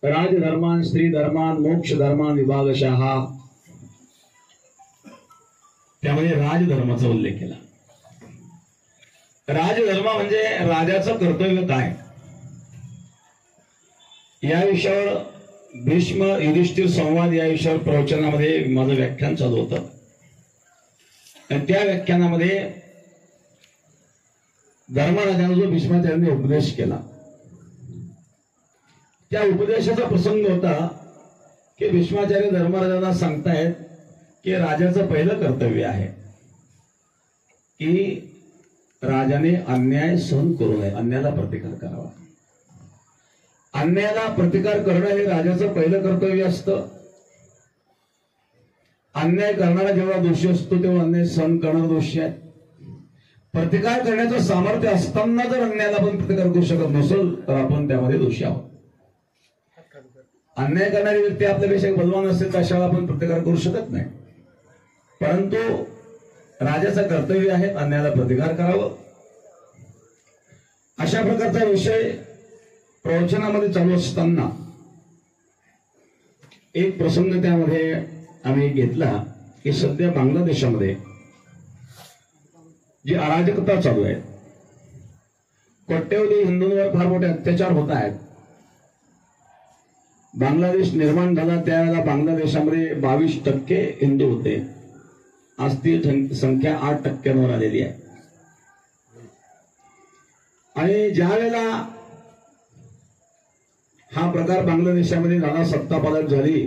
राजधर्मान स्त्री धर्मान मोक्ष धर्मान विभागशः त्यामध्ये राजधर्माचा उल्लेख केला। राजधर्म म्हणजे राजाचं कर्तव्य काय या विषयावर भीष्म युधिष्ठिर संवाद या विषयावर प्रवचनामध्ये माझं व्याख्यान चालू होतं आणि त्या व्याख्यानामध्ये धर्मराजाने जो भीष्माचार्यांनी उपदेश केला त्या उपदेशाचा प्रसंग होता की भीष्माचार्य धर्मराजांना सांगतायत की राजाचं पहिलं कर्तव्य आहे की राजाने अन्याय सहन करू नये, अन्यायाला प्रतिकार करावा। अन्यायाला प्रतिकार करणं हे राजाचं पहिलं कर्तव्य असतं। अन्याय करणारा जेव्हा दोषी असतो तेव्हा अन्याय सहन करणारा दोषी आहे। प्रतिकार करण्याचं सामर्थ्य असताना जर अन्यायाला आपण प्रतिकार करू शकत नसेल तर आपण त्यामध्ये दोषी आहोत। अन्याय करणारी व्यक्ती आपल्यापेक्षा बलवान असेल तर अशाला आपण प्रतिकार करू शकत नाही, परंतु राजाचं कर्तव्य आहे अन्यायाला प्रतिकार करावं। अशा प्रकारचा विषय प्रवचनामध्ये चालू असताना एक प्रसंग त्यामध्ये आम्ही घेतला की सध्या बांगलादेशामध्ये जी अराजकता चालू आहे, कोट्यवधी हिंदूंवर फार मोठे अत्याचार होत आहेत। बांगलादेश निर्माण झाला त्यावेळेला बांगलादेशामध्ये 22% हिंदू होते, आज ती संख्या 8% आलेली आहे। आणि ज्या वेळेला हा प्रकार बांगलादेशामध्ये झाला, सत्ता पालट झाली,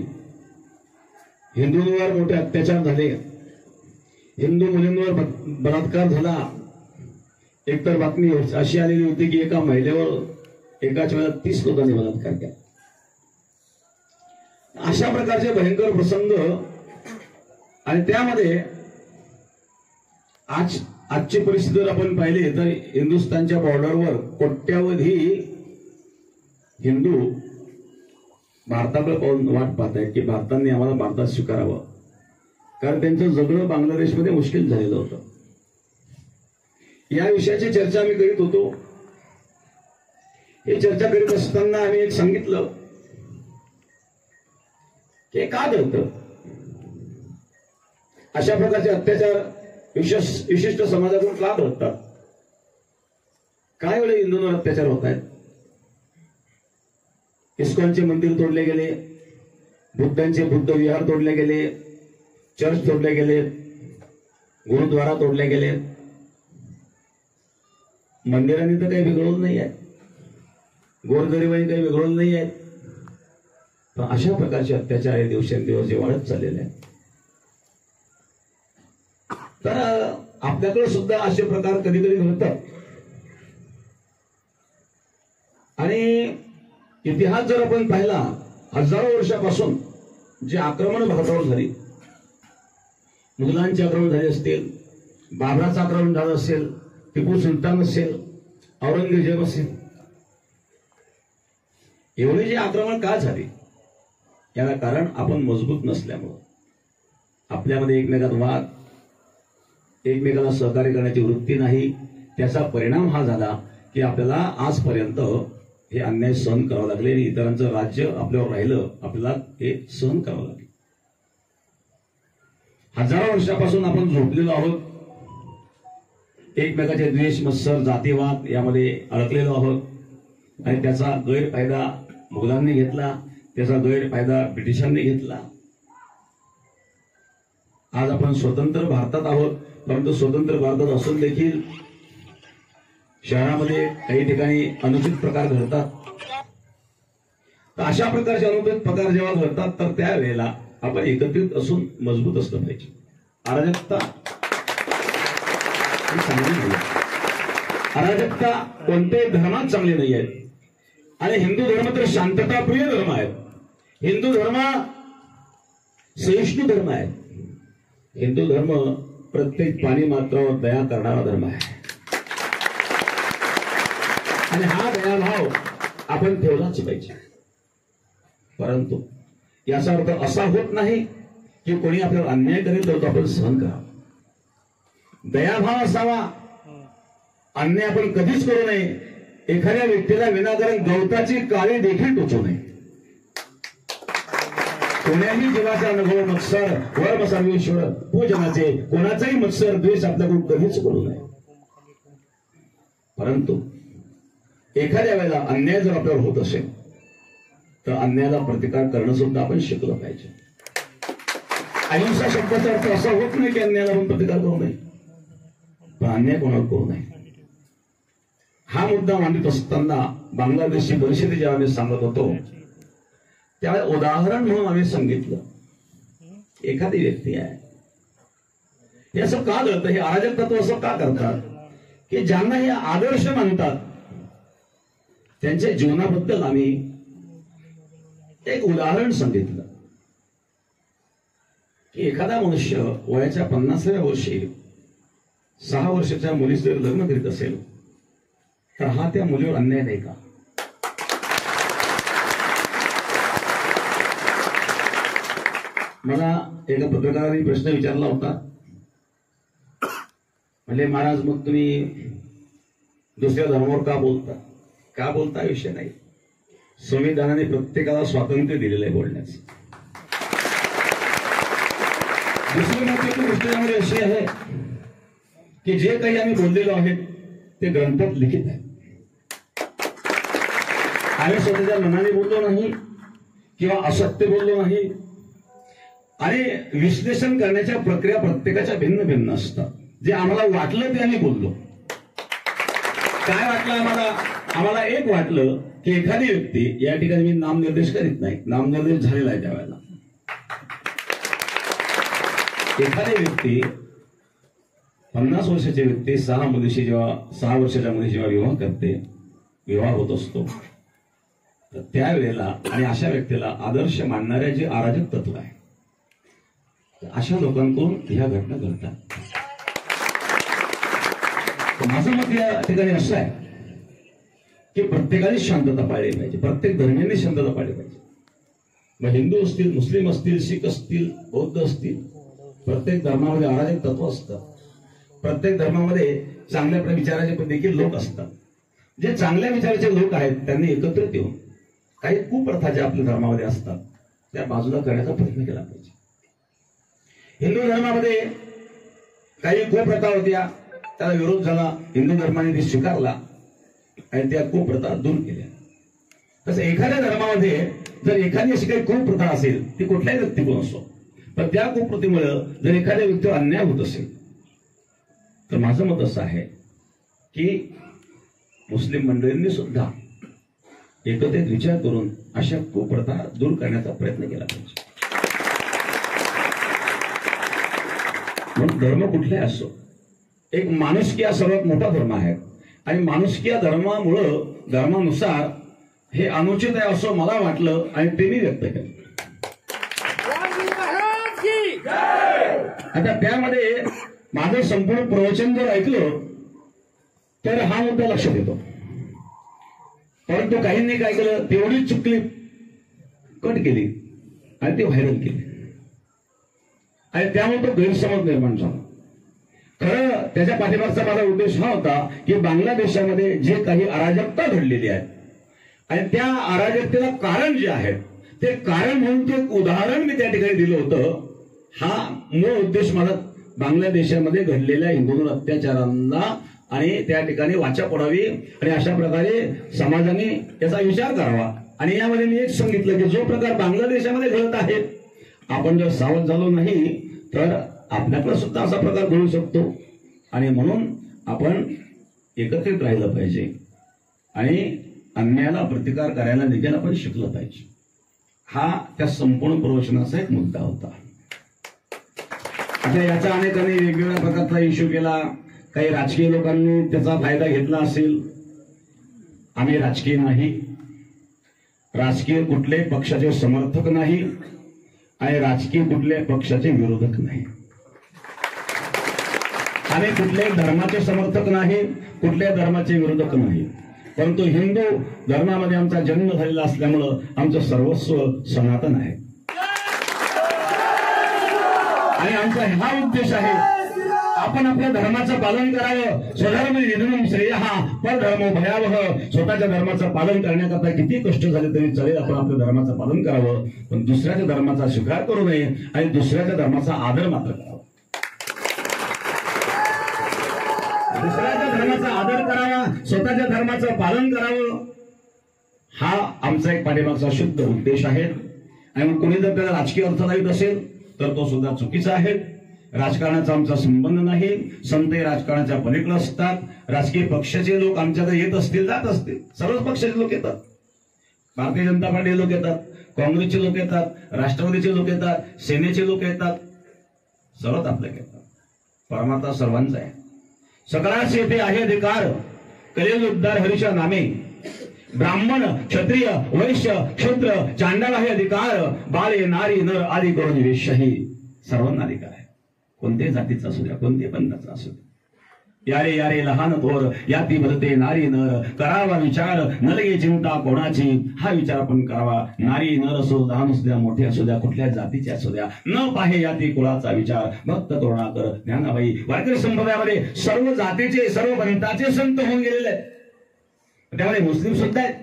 हिंदूंवर मोठे अत्याचार झाले, हिंदू मुलींवर बलात्कार झाला। एकतर बातमी अशी आलेली होती की एका महिलेवर एकाच वेळेला 30 लोकांनी बलात्कार केला। अशा प्रकारचे भयंकर प्रसंग आणि त्यामध्ये आजची परिस्थिती जर आपण पाहिली तर हिंदुस्थानच्या बॉर्डरवर कोट्यावधी हिंदू भारताकडे पाहून वाट पाहत आहेत की भारताने आम्हाला भारतात स्वीकारावं, कारण त्यांचं जगणं बांगलादेशमध्ये मुश्किल झालेलं होतं। या विषयाची चर्चा आम्ही करीत होतो। ही चर्चा करीत असताना आम्ही एक सांगितलं की का घडतं अशा प्रकारचे अत्याचार विशिष्ट समाजातून का घडतात, काय वेळे हिंदूंवर अत्याचार होत आहेत। इस्कॉनचे मंदिर तोडले गेले, बुद्धांचे बुद्ध विहार तोडले गेले, चर्च तोडले गेले, गुरुद्वारा तोडले गेले। मंदिरांनी तर काही बिघडवलं नाही आहे, गोरगरिबांनी काही बिघडवलं नाही आहे, पण अशा प्रकारचे अत्याचार हे दिवसेंदिवस जे वाढत चाललेले आहेत। तर आपल्याकडे सुद्धा असे प्रकार कधी कधी घडतात आणि इतिहास जर आपण पाहिला, हजारो वर्षापासून जे आक्रमण भारतावर झाली, मुघलांचे आक्रमण झाले असतील, बाबराचं आक्रमण झालं असेल, टिपू सुलतान असेल, औरंगजेब असेल, एवढे जे आक्रमण का झाले याला कारण आपण मजबूत नसल्यामुळे, आपल्यामध्ये एकमेकात वाद, एकमेकाला सहकार्य करण्याची वृत्ती नाही। त्याचा परिणाम हा झाला की आपल्याला आजपर्यंत हे अन्याय सहन करावं लागले आणि इतरांचं राज्य आपल्यावर राहिलं, आपल्याला हे सहन करावं लागले। हजारो वर्षापासून आपण झोपलेलो आहोत, एकमेकाचे द्वेष, मत्सर, जातीवाद यामध्ये अडकलेलो आहोत आणि त्याचा गैरफायदा मुघलांनी घेतला, त्याचा गैरफायदा ब्रिटिशांनी घेतला। आज आपण स्वतंत्र भारतात आहोत, परंतु स्वतंत्र भारतात असून देखील शहरामध्ये काही ठिकाणी अनुचित प्रकार घडतात। तर अशा प्रकारचे अनुचित प्रकार जेव्हा घडतात तर त्यावेळेला आपण एकत्रित असून मजबूत असलं पाहिजे। अराजकता चांगली नाही, अराजकता कोणत्याही धर्मात चांगली नाही आहे आणि हिंदू धर्म तर शांतताप्रिय धर्म आहे। हिंदू धर्म सहिष्णू धर्म आहे। हिंदू धर्म प्रत्येक प्राणी मात्रावर दया करणारा धर्म आहे आणि हा दयाभाव आपण ठेवलाच पाहिजे। परंतु याचा अर्थ असा होत नाही की कोणी आपल्यावर अन्याय करेल तर तो आपण सहन करावा। दयाभाव असावा, अन्याय आपण कधीच करू नये एखाद्या व्यक्तीला विनाकारण गवताची काळी देखील टोचू नये. कोण्याही जीवाचा अनुभव मत्सर वर्म सर्वेश्वर पूजनाचे कोणाचाही मत्सर द्वेष आपल्याकडून कधीच करू नये. परंतु एखाद्या वेळेला अन्याय जर आपल्यावर होत असेल तर अन्यायाला प्रतिकार करणं सुद्धा आपण शिकलं पाहिजे. अहिंसा शब्दाचा अर्थ असा होत नाही की अन्यायाला आपण प्रतिकार करू नये, पण अन्याय कोणाला करू नये. हा मुद्दा मांडत असताना बांगलादेशची परिस्थिती जेव्हा आम्ही सांगत होतो त्यावेळेला उदाहरण म्हणून आम्ही सांगितलं, एखादी व्यक्ती आहे, हे असं का घडतं, हे अराजक तत्व असं का करतात की ज्यांना हे आदर्श मानतात त्यांच्या जीवनाबद्दल आम्ही एक उदाहरण सांगितलं की एखादा मनुष्य वयाच्या 50व्या वर्षी 6 वर्षाच्या मुलीचं जर लग्न करीत असेल तर हा त्या मुलीवर अन्याय नाही का? मला एका पत्रकाराने प्रश्न विचारला होता, म्हणजे महाराज मग तुम्ही दुसऱ्या धर्मावर का बोलता? का बोलता विषय नाही, संविधानाने प्रत्येकाला स्वातंत्र्य दिलेलं आहे बोलण्याचं. दुसरी महत्वाची गोष्ट यामध्ये अशी आहे की जे काही आम्ही बोललेलो आहे ते ग्रंथात लिखित आहे. आम्ही स्वतःच्या मनाने बोललो नाही किंवा असत्य बोललो नाही. आणि विश्लेषण करण्याच्या प्रक्रिया प्रत्येकाच्या भिन्न भिन्न असतात. जे आम्हाला वाटलं ते आम्ही बोललो. काय वाटलं आम्हाला एक वाटलं की एखादी व्यक्ती, या ठिकाणी मी नामनिर्देश करीत नाही, नामनिर्देश झालेला आहे त्यावेळेला, एखादी व्यक्ती 50 वर्षाची व्यक्ती 6 वर्षाच्या मुलीशी जेव्हा विवाह करते, विवाह होत असतो, तर त्यावेळेला आणि अशा व्यक्तीला आदर्श मानणाऱ्या जे अराजक तत्व आहे अशा लोकांकडून ह्या घटना घडतात. माझं मत या ठिकाणी असं आहे की प्रत्येकाने शांतता पाळली पाहिजे, प्रत्येक धर्मियांनी शांतता पाळली पाहिजे. मग हिंदू असतील, मुस्लिम असतील, शीख असतील, बौद्ध असतील, प्रत्येक धर्मामध्ये अराजक तत्व असतं. प्रत्येक धर्मामध्ये चांगल्या विचाराचे देखील लोक असतात. जे चांगल्या विचाराचे लोक आहेत त्यांनी एकत्रित येऊन काही कुप्रथा ज्या आपल्या धर्मामध्ये असतात त्या बाजूला करण्याचा प्रयत्न केला पाहिजे. हिंदू धर्मामध्ये काही कुप्रथा होत्या, त्याला विरोध झाला, हिंदू धर्माने ती स्वीकारला आणि त्या कुप्रथा दूर केल्या. तसं एखाद्या धर्मामध्ये जर एखादी अशी काही कुप्रथा असेल, ती कुठल्याही व्यक्तीकडून असो, पण त्या कुप्रथेमुळे जर एखाद्या व्यक्तीवर अन्याय होत असेल तर माझं मत असं आहे की मुस्लिम मंडळींनी सुद्धा एकत्रित विचार करून अशा कुप्रथा दूर करण्याचा प्रयत्न केला पाहिजे. म्हणून धर्म कुठलाही असो, एक माणुसकी हा सर्वात मोठा धर्म आहे आणि माणुसकी या धर्मानुसार हे अनुचित आहे असं मला वाटलं आणि ते मी व्यक्त केलं. आता त्यामध्ये माझं संपूर्ण प्रवचन जर ऐकलं तर हा मुद्दा लक्षात येतो, परंतु काहींनी काय केलं, तेवढीच चुकली कट केली आणि ती व्हायरल केली आणि त्यामुळे तो गैरसमज निर्माण झाला. खरं त्याच्या पाठीमागचा माझा उद्देश हा होता की बांगलादेशामध्ये जे काही अराजकता घडलेली आहे आणि त्या अराजकतेला कारण जे आहे ते कारण म्हणून ते उदाहरण मी त्या ठिकाणी दिलं होतं. हा मूळ उद्देश माझा बांगलादेशामध्ये घडलेल्या हिंदूंवर अत्याचारांना आणि त्या ठिकाणी वाचा पडावी आणि अशा प्रकारे समाजाने याचा विचार करावा. आणि यामध्ये मी एक सांगितलं की जो प्रकार बांगलादेशामध्ये घडत आहे, आपण जर सावध झालो नाही तर आपल्याकडे सुद्धा असा प्रकार घडू शकतो. आणि म्हणून आपण एकत्रित राहिलं पाहिजे आणि अन्यायाला प्रतिकार करायला देखील आपण शिकलं पाहिजे. हा त्या संपूर्ण प्रवचनाचा एक मुद्दा होता. आता याचा अनेकांनी वेगवेगळ्या प्रकारचा इश्यू केला. काही राजकीय लोकांनी त्याचा फायदा घेतला असेल. आम्ही राजकीय नाही, राजकीय कुठल्याही पक्षाचे समर्थक नाही आणि राजकीय कुठल्याही पक्षाचे विरोधक नाही. आम्ही कुठल्याही धर्माचे समर्थक नाही, कुठल्याही धर्माचे विरोधक नाही, परंतु हिंदू धर्मामध्ये आमचा जन्म झालेला असल्यामुळं आमचं सर्वस्व सनातन आहे आणि आमचा हा उद्देश आहे. आपण आपल्या धर्माचं पालन करावं. स्वधर्म निधनम श्रेय परधर्मो भयावह. स्वतःच्या धर्माचं पालन करण्याकरता किती कष्ट झाले तरी चालेल, आपण आपल्या धर्माचं पालन करावं, पण दुसऱ्याच्या धर्माचा स्वीकार करू नये आणि दुसऱ्याच्या धर्माचा आदर मात्र करावा. दुसऱ्याच्या धर्माचा आदर करावा, स्वतःच्या धर्माचं पालन करावं, हा आमचा एक पाठीमागचा शुद्ध उद्देश आहे. आणि कोणी जर त्याला राजकीय अर्थ लावित असेल तर तो सुद्धा चुकीचा आहे. राजकारणाचा आमचा संबंध नाही. संत राजकारणाच्या पलीकडे असतात. राजकीय पक्षाचे लोक आमच्याकडे येत असतील, जात असतील, सर्वच पक्षाचे लोक येतात. भारतीय जनता पार्टी लोक येतात, काँग्रेसचे लोक येतात, राष्ट्रवादीचे लोक येतात, सेनेचे लोक येतात, सर्वच आपल्याकडे येतात. परमात्मा सर्वांचा आहे. सकळास येथे आहे अधिकार, कलियुग उद्धार हरीच्या नामे. ब्राह्मण क्षत्रिय वैश्य शूद्र चांडाळ आहे अधिकार, बाळे नारी नर आदी करून वेश्याही सर्वांना अधिकार आहे. कोणत्याही जातीचा असू द्या, कोणत्याही पंथाचा असू द्या. यारे यारे लहान थोर याती भरते नारी नर, करावा विचार न लगे चिंता कोणाची. हा विचार आपण करावा. नारी नर असो, लहान असू द्या, मोठे असू द्या, कुठल्या जातीचे असू द्या, न पाहे याती कुळाचा विचार. भक्त तोरणाकर ज्ञानाबाई. वारकरी संप्रदायामध्ये सर्व जातीचे सर्व पंथाचे संत होऊन गेलेले आहेत. त्यामध्ये मुस्लिम सुद्धा आहेत.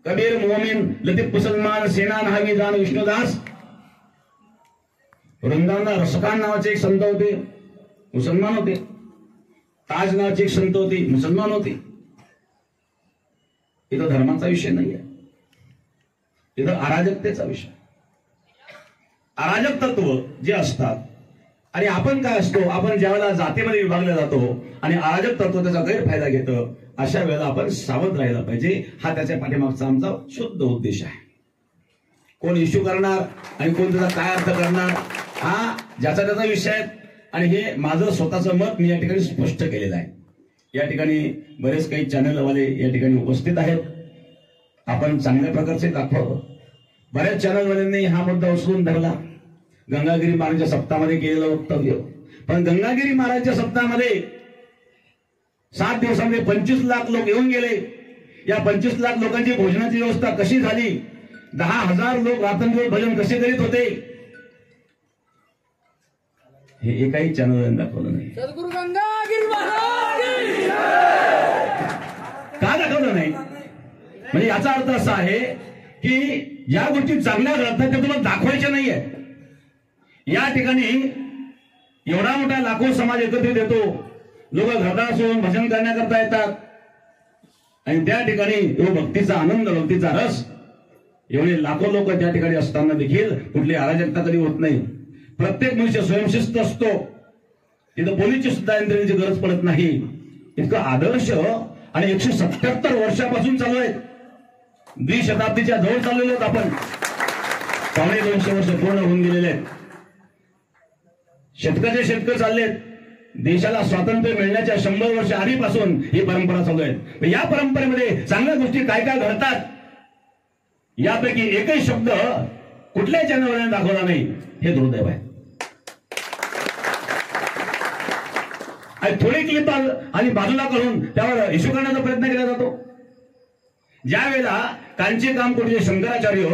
कबीर, मोमीन, लतीफ, मुसलमान, सेना, नहावी, जान, विष्णुदास. वृंदावना रसखान नावाचे एक संत होते, मुसलमान होते. ताज नावाचे एक संत होते, मुसलमान होते. इथं धर्माचा विषय नाही आहे, इथं अराजकतेचा विषय. अराजक तत्व जे असतात आणि आपण काय असतो, आपण ज्यावेळेला जातीमध्ये विभागला जातो आणि अराजक तत्व त्याचा गैरफायदा घेतं, अशा वेळेला आपण सावध राहायला पाहिजे. हा त्याच्या पाठीमागचा आमचा शुद्ध उद्देश आहे. कोण इश्यू करणार आणि कोण त्याचा काय अर्थ करणार, हा ज्याचा त्याचा विषय आहे. आणि हे माझं स्वतःचं मत मी या ठिकाणी स्पष्ट केलेलं आहे. या ठिकाणी बरेच काही चॅनलवाले या ठिकाणी उपस्थित आहेत. आपण चांगल्या प्रकारचे दाखवावं. बऱ्याच चॅनलवाल्यांनी हा मुद्दा उचलून धरला. गंगागिरी महाराजांच्या सप्ताहामध्ये केलेलं वक्तव्य, पण गंगागिरी महाराजांच्या सप्ताहामध्ये 7 दिवसांमध्ये 25 लाख लोक येऊन गेले. या 25 लाख लोकांची भोजनाची व्यवस्था कशी झाली, 10,000 लोक रात्रंदिवस भजन कसे करीत होते, हे एकाही चॅनलने दाखवलं नाही. सद्गुरु गंगागिरी महाराज का दाखवलं नाही? म्हणजे याचा अर्थ असा आहे की या गोष्टी चांगल्या घडतात त्या तुम्हाला दाखवायच्या नाहीये. या ठिकाणी एवढा मोठा लाखो समाज एकत्रित येतो. लोक घरदार सोडून भजन करण्याकरता येतात आणि त्या ठिकाणी भक्तीचा आनंद, भक्तीचा रस, एवढे लाखो लोक त्या ठिकाणी असताना देखील कुठली अराजकता कधी होत नाही. प्रत्येक मनुष्य स्वयंशिस्त असतो. तिथं पोलीसची सुद्धा यंत्रणेची गरज पडत नाही. इतकं आदर्श आणि 177 वर्षापासून चालू आहेत. द्विशताब्दीच्या जवळ चाललेलो आहेत आपण. 250 वर्ष पूर्ण होऊन गेलेले आहेत. शेतकऱ्याचे शेतकरी चाललेत. देशाला स्वातंत्र्य मिळण्याच्या 100 वर्ष आधीपासून ही परंपरा चालू आहे. या परंपरेमध्ये चांगल्या गोष्टी काय काय घडतात यापैकी एकही शब्द कुठल्याही चॅनलने दाखवला नाही. हे दुर्दैव आहे. थोडी क्लिप आणि बाजूला करून त्यावर इश्यू करण्याचा प्रयत्न केला जातो. ज्या वेळेला कांची कामकोटीचे शंकराचार्य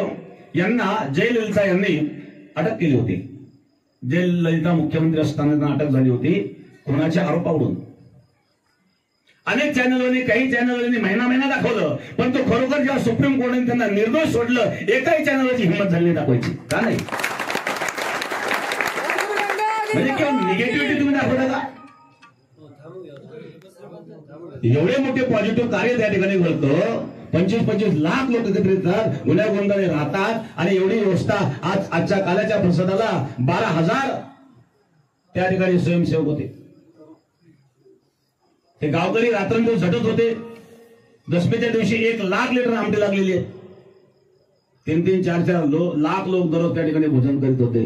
यांना जयललिता यांनी अटक केली होती. जयललिता मुख्यमंत्री असताना त्यांना अटक झाली होती कोणाच्या आरोपावरून. अनेक चॅनलवाल्यांनी, काही चॅनलवाल्यांनी महिना दाखवलं, पण तो खरोखर जेव्हा सुप्रीम कोर्टाने त्यांना निर्दोष सोडलं, एकाही चॅनलची हिंमत झाली नाही दाखवायची. का नाही? म्हणजे केवळ निगेटिव्हिटी तुम्ही दाखवता का? एवढे मोठे पॉझिटिव्ह कार्य त्या ठिकाणी घडतं. 25-25 लाख लोक एकत्रित येतात, गुन्हेगोंदाने राहतात आणि एवढी व्यवस्था. आजच्या कालाच्या प्रसादाला 12,000 त्या ठिकाणी स्वयंसेवक होते. ते गावकरी रात्रंदिवस झटत होते. दसमीच्या दिवशी 1 लाख लिटर आमटी लागलेली आहे. 3-3, 4-4 लाख लोक दररोज त्या ठिकाणी भोजन करीत होते.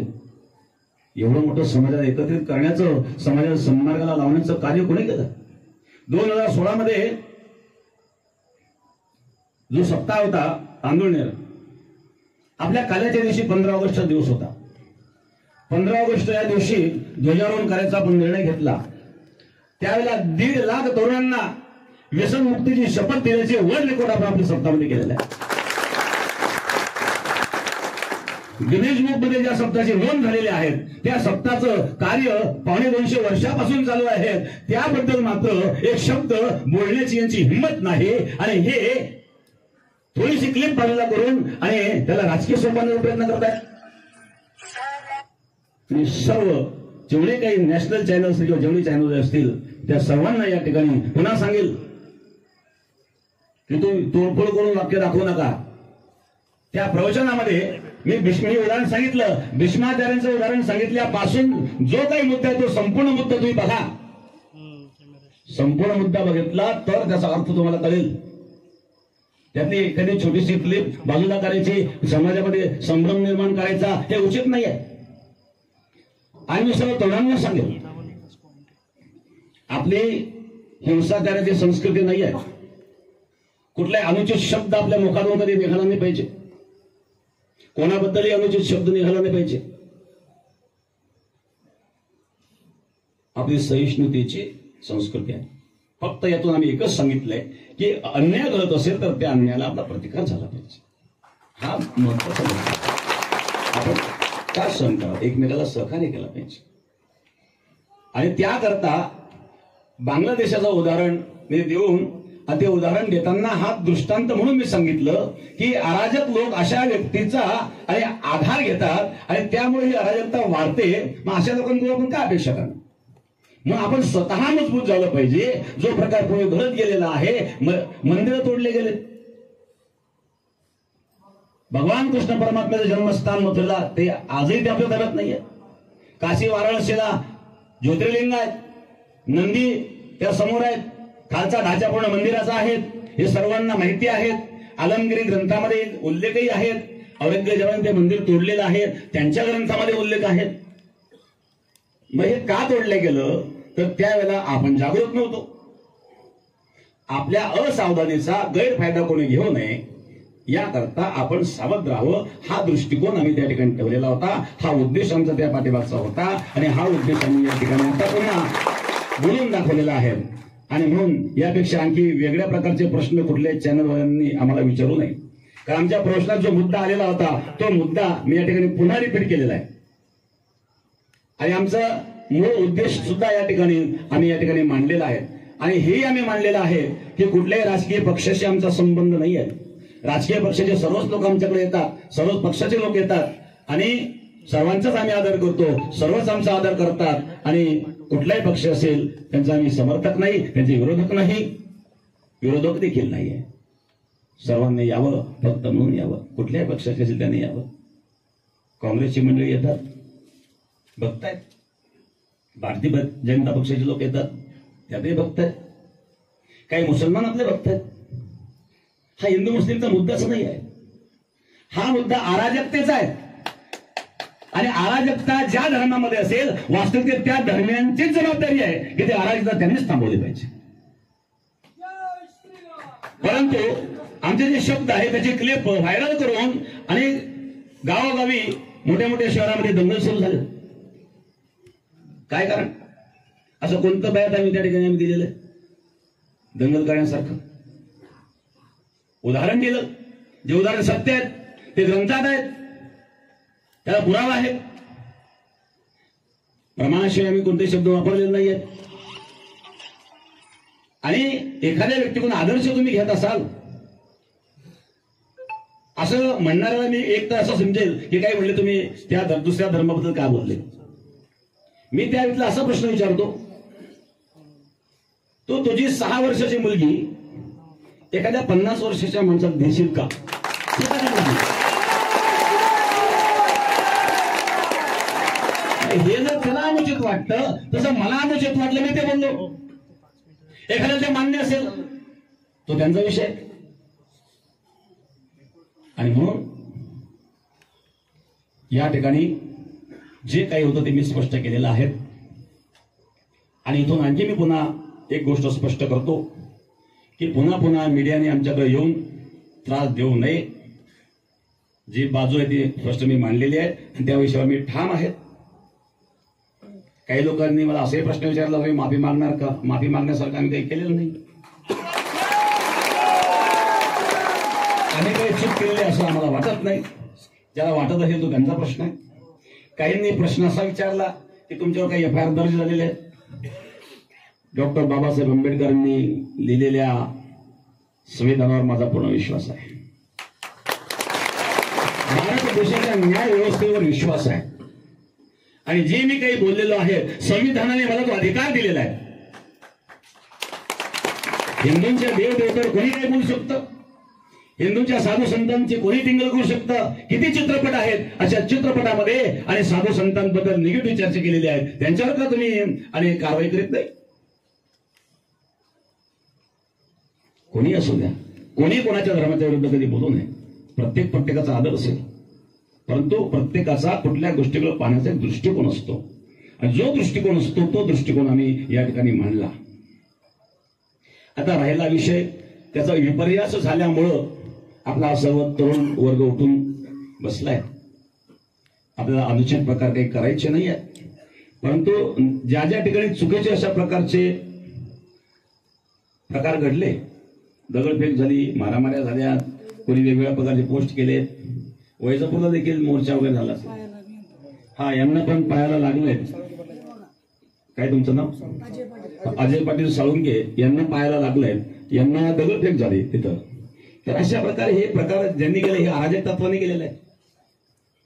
एवढं मोठं समाजाला एकत्रित करण्याचं, समाजाला सन्मार्गाला लावण्याचं कार्य कोणी केलं? 2016 मध्ये जो सप्ताह होता तांदूळनेर, आपल्या काल्याच्या दिवशी 15 ऑगस्टचा दिवस होता. 15 ऑगस्ट या दिवशी ध्वजारोहण करायचा आपण निर्णय घेतला. त्यावेळेला 1.5 लाख तरुणांना व्यसनमुक्तीची शपथ देण्याचे वर्ल्ड रेकॉर्ड आपण आपल्या सप्ताहामध्ये केलेला आहे. गिनीज बुक मध्ये ज्या शब्दाची नोंद झालेली आहेत त्या शब्दाचं कार्य 250 वर्षापासून चालू आहे, त्याबद्दल मात्र एक शब्द बोलण्याची यांची हिंमत नाही. आणि हे थोडीशी क्लिप बाजूला करून आणि त्याला राजकीय स्वरूप देण्याचा प्रयत्न करतायत. आणि सर्व जेवढे काही नॅशनल चॅनल असतील किंवा जेवढे चॅनल असतील त्या सर्वांना या ठिकाणी पुन्हा सांगेल की तुम्ही तोडफोड करून वाक्य दाखवू नका. त्या प्रवचनामध्ये मी उदाहरण सांगितलं, भीष्माचार्यांचं उदाहरण सांगितल्यापासून जो काही मुद्दा आहे तो संपूर्ण मुद्दा तुम्ही बघा. संपूर्ण मुद्दा बघितला तर त्याचा अर्थ तुम्हाला कळेल. त्यातली एखादी छोटीशी क्लिप बाजूला करायची, समाजामध्ये संभ्रम निर्माण करायचा हे उचित नाही आहे. आणि मी सर्व तरुणांना सांगेल, आपली हिंसाचाराची संस्कृती नाही आहे. कुठलाही अनुचित शब्द आपल्या मुखातून कधी निघाला नाही पाहिजे, कोणाबद्दलही अनुचित शब्द निघाला नाही पाहिजे. आपली सहिष्णुतेची संस्कृती आहे. फक्त यातून आम्ही एकच सांगितलंय की अन्याय घडत असेल तर त्या अन्यायाला आपला प्रतिकार झाला पाहिजे. हा महत्वाचा मुद्दा. आपण का सहन करावं, एकमेकाला सहकार्य केलं पाहिजे. आणि त्याकरता बांगलादेशाचं उदाहरण मी देऊन ते उदाहरण देताना हा दृष्टांत म्हणून मी सांगितलं की अराजक लोक अशा व्यक्तीचा आणि आधार घेतात आणि त्यामुळे ही अराजकता वाढते. मग अशा लोकांकडून आपण काय अपेक्षा करणार? मग आपण स्वतः मजबूत झालं पाहिजे. जो प्रकार पुढे घडत गेलेला आहे, मंदिरं तोडले गेले. भगवान कृष्ण परमात्म्याचं जन्मस्थान मथुरेला ते आजही ते आपल्या ताब्यात नाहीये. काशी वाराणसीला ज्योतिर्लिंग आहेत, नंदी त्या समोर आहेत, खालचा ढाचा पूर्ण मंदिराचा आहेत, हे सर्वांना माहिती आहेत. आलमगिरी ग्रंथामध्ये उल्लेखही आहेत. औरंगजेबाने ते मंदिर तोडलेलं आहे, त्यांच्या ग्रंथामध्ये उल्लेख आहेत. मग हे का तोडलं गेलं तर त्यावेळेला आपण जागृत नव्हतो. आपल्या असावधानीचा गैरफायदा कोणी घेऊ नये याकरता आपण सावध राहावं. हा दृष्टिकोन आम्ही त्या ठिकाणी ठेवलेला होता. हा उद्देश आमचा त्या पाठीमागचा होता आणि हा उद्देश आम्ही या ठिकाणी आता पुन्हा बोलून दाखवलेला आहे. आणि म्हणून यापेक्षा आणखी वेगळ्या प्रकारचे प्रश्न कुठल्याही चॅनलवाल्यांनी आम्हाला विचारू नये. कारण आमच्या प्रश्नात जो मुद्दा आलेला होता तो मुद्दा मी या ठिकाणी पुन्हा रिपीट केलेला आहे. आणि आमचा मूळ उद्देश सुद्धा या ठिकाणी आम्ही या ठिकाणी मांडलेला आहे. आणि हेही आम्ही मांडलेलं आहे की कुठल्याही राजकीय पक्षाशी आमचा संबंध नाही आहे. राजकीय पक्षाचे सर्वच लोक आमच्याकडे येतात, सर्वच पक्षाचे लोक येतात आणि सर्वांचाच आम्ही आदर करतो, सर्वच आमचा आदर करतात. आणि कुठलाही पक्ष असेल त्यांचा आम्ही समर्थक नाही, त्यांचे विरोधक नाही, विरोधक देखील नाही आहे. सर्वांनी यावं, फक्त म्हणून यावं. कुठल्याही पक्षाचे असेल त्यांनी यावं. काँग्रेसची मंडळी येतात, बघतायत. भारतीय जनता पक्षाचे लोक येतात, त्यातही बघतायत. काही मुसलमान आपले बघतायत. हा हिंदू मुस्लिमचा मुद्दाच नाही आहे. हा मुद्दा अराजकतेचा आहे. आणि अराजकता ज्या धर्मामध्ये असेल वास्तविक त्या धर्मियांचीच जबाबदारी आहे की ते अराजकता त्यांनीच थांबवली पाहिजे. परंतु आमचे जे शब्द आहे त्याची क्लिप व्हायरल करून आणि गावोगावी मोठ्या मोठ्या शहरामध्ये दंगल सुरू झाले. काय कारण? असं कोणतं बयात आम्ही त्या ठिकाणी आम्ही दिलेलं आहे दंगल करण्यासारखं? उदाहरण दिलं. जे उदाहरण सत्य आहेत ते ग्रंथात आहेत, त्याला पुरावा आहे. प्रमाणाशिवाय आम्ही कोणते शब्द वापरलेले नाही आहेत. आणि एखाद्या व्यक्तीकडून आदर्श तुम्ही घेत असाल असं म्हणणाऱ्याला मी एक तर असं समजेल की काय म्हणले तुम्ही त्या दुसऱ्या धर्माबद्दल काय बोलले. मी त्यावेळेला असा प्रश्न विचारतो, तो तुझी 6 वर्षाची मुलगी एखाद्या 50 वर्षाच्या माणसात देशील का? हे जर त्याला अनुचित वाटतं तसं मला अनुचित वाटलं मी ते बोललो. एखाद्याला ते मान्य असेल तो त्यांचा विषय. आणि म्हणून या ठिकाणी जे काही होतं ते मी स्पष्ट केलेलं आहे. आणि इथून आणखी मी पुन्हा एक गोष्ट स्पष्ट करतो की पुन्हा पुन्हा मीडियाने आमच्याकडे येऊन त्रास देऊ नये. जी बाजू आहे ती स्पष्ट मी मांडलेली आहे आणि त्या विषयावर मी ठाम आहे. काही लोकांनी मला असे प्रश्न विचारला की माफी मागणार का? माफी मागण्यासारखं आम्ही काही केलेलं नाही. आम्ही काही चूक केलेली असं आम्हाला वाटत नाही. ज्याला वाटत असेल तो त्यांचा प्रश्न आहे. काहींनी प्रश्न असा विचारला की तुमच्यावर काही FIR दर्ज झालेले आहेत. डॉक्टर बाबासाहेब आंबेडकरांनी लिहिलेल्या संविधानावर माझा पूर्ण विश्वास आहे. भारत देशाच्या न्याय व्यवस्थेवर विश्वास आहे आणि जे मी काही बोललेलो आहे संविधानाने मला तो अधिकार दिलेला आहे. हिंदूंच्या देवदेवतावर कोणी काही बोलू शकतं, हिंदूंच्या साधू संतांची कोणी टिंगल करू शकतं. किती चित्रपट आहेत, अशा चित्रपटामध्ये आणि साधू संतांबद्दल निगेटिव्ह चर्चा केलेली आहे, त्यांच्यावर का तुम्ही आणि कारवाई करीत नाही? कोणी असू द्या, कोणी कोणाच्या धर्माच्या विरुद्ध कधी बोलू नये. प्रत्येकाचा आदर असेल, परंतु प्रत्येकाचा कुठल्या गोष्टीकडे पाहण्याचा एक दृष्टिकोन असतो आणि जो दृष्टिकोन असतो तो दृष्टिकोन आम्ही या ठिकाणी मांडला. आता राहिला विषय त्याचा विपर्यास झाल्यामुळं आपला सर्व तरुण वर्ग उठून बसलाय. आपल्याला अनुचित प्रकार काही करायचे नाही आहेत, परंतु ज्या ज्या ठिकाणी चुकीचे अशा प्रकारचे प्रकार घडले, दगडफेक झाली, मारामाऱ्या झाल्या, कोणी वेगवेगळ्या प्रकारचे पोस्ट केले, वैजापूरला देखील मोर्चा वगैरे झाला. हा, यांना पण पायाला लागलेत. काय तुमचं नाव? अजय पाटील साळुंके. यांना पायाला लागलंय, यांना दगडफेक झाली तिथं. तर अशा प्रकारे हे प्रकार ज्यांनी केले हे अराजक तत्वाने केलेलं आहे.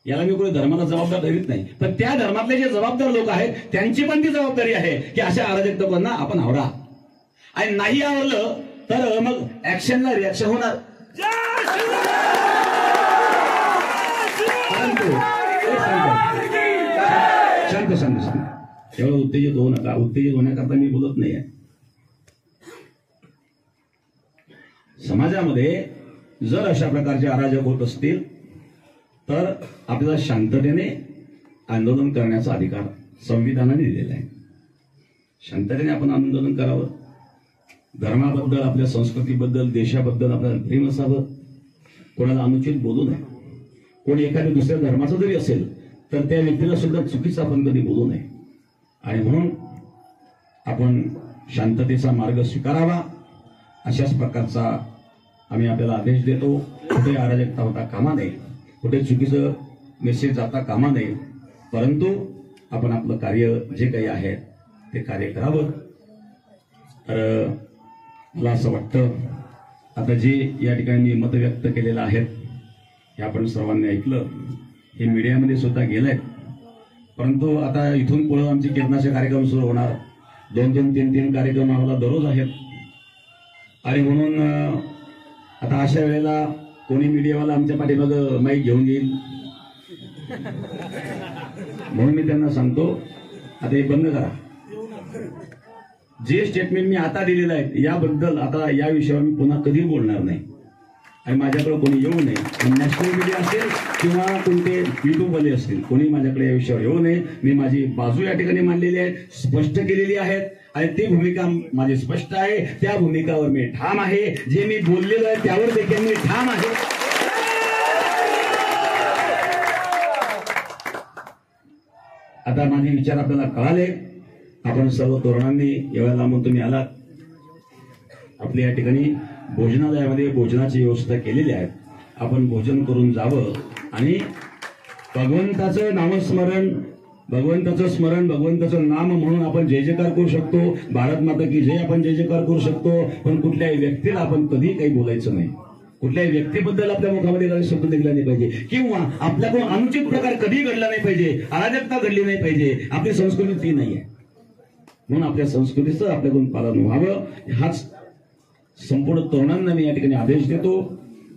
याला मी कोणी धर्माला जबाबदार धरीत नाही, पण त्या धर्मातले जे जबाबदार लोक आहेत त्यांची पण ती जबाबदारी आहे की अशा अराजक तत्वांना आपण आवरा, आणि नाही आवरलं तर मग ऍक्शनला रिॲक्शन होणार. शांत शांत शांत एवढं उत्तेजित होऊ नका. उत्तेजित होण्याकरता मी बोलत नाही आहे. समाजामध्ये जर अशा प्रकारचे अराजक होत असतील तर आपल्याला शांततेने आंदोलन करण्याचा अधिकार संविधानाने दिलेला आहे. शांततेने आपण आंदोलन करावं. धर्माबद्दल, आपल्या संस्कृतीबद्दल, देशाबद्दल आपल्याला प्रेम असावं. कोणाला अनुचित बोलू नये. कोणी एखाद्या दुसऱ्या धर्माचा जरी असेल तर त्या व्यक्तीला सुद्धा चुकीचं आपण कधी बोलू नये. आणि म्हणून आपण शांततेचा मार्ग स्वीकारावा अशाच प्रकारचा आम्ही आपल्याला आदेश देतो. कुठे अराजकता होता कामा नये, कुठे चुकीचं मेसेज जाता कामा नये, परंतु आपण आपलं कार्य जे काही आहे ते कार्य करावं. तर मला असं वाटतं आता जे या ठिकाणी मत व्यक्त केलेलं आहेत हे आपण सर्वांनी ऐकलं. हे मीडियामध्ये सुद्धा गेलंय, परंतु आता इथून पुढे आमचे कीर्तनाचे कार्यक्रम सुरू होणार. 2-2, 3-3 कार्यक्रम आम्हाला दररोज आहेत. आणि म्हणून आता अशा वेळेला कोणी मीडियावाला आमच्या पाठीमागं माईक घेऊन येईल म्हणून मी त्यांना सांगतो आता हे बंद करा. जे स्टेटमेंट मी आता दिलेलं आहे याबद्दल आता या विषयावर मी पुन्हा कधी बोलणार नाही आणि माझ्याकडे कोणी येऊ नये. नॅशनल मीडिया असेल किंवा कोणते युट्यूबवाले असतील, कोणी माझ्याकडे या विषयावर येऊ नये. मी माझी बाजू या ठिकाणी मांडलेली आहे, स्पष्ट केलेली आहेत आणि ती भूमिका माझी स्पष्ट आहे. त्या भूमिकावर मी ठाम आहे. जे मी बोललेलो आहे त्यावर देखील मी ठाम आहे. आता माझे विचार आपल्याला कळाले. आपण सर्व तरुणांनी एवढ्या लांबून तुम्ही आलात. आपल्या या ठिकाणी भोजनालयामध्ये भोजनाची व्यवस्था केलेली आहे. आपण भोजन करून जावं आणि भगवंताचं नामस्मरण, भगवंताचं स्मरण, भगवंताचं नाम म्हणून आपण जय जयकार करू शकतो. भारत माता की जय आपण जय जयकार करू शकतो. पण कुठल्याही व्यक्तीला आपण कधी काही बोलायचं नाही. कुठल्याही व्यक्तीबद्दल आपल्या मुखामध्ये काही शब्द निघला नाही पाहिजे किंवा आपल्याकडून अनुचित प्रकार कधी घडला नाही पाहिजे, अराजकता घडली नाही पाहिजे. आपली संस्कृती ती नाही आहे. म्हणून आपल्या संस्कृतीचं आपल्याकडून पालन व्हावं हाच संपूर्ण तरुणांना मी या ठिकाणी आदेश देतो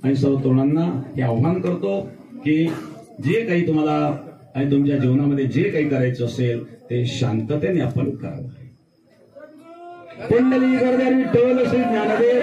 आणि सर्व तरुणांना हे आव्हान करतो की जे काही तुम्हाला आणि तुमच्या जीवनामध्ये जे काही करायचं असेल ते शांततेने आपण करावं. कुंडली गर्दरी टोल श्री ज्ञानदेव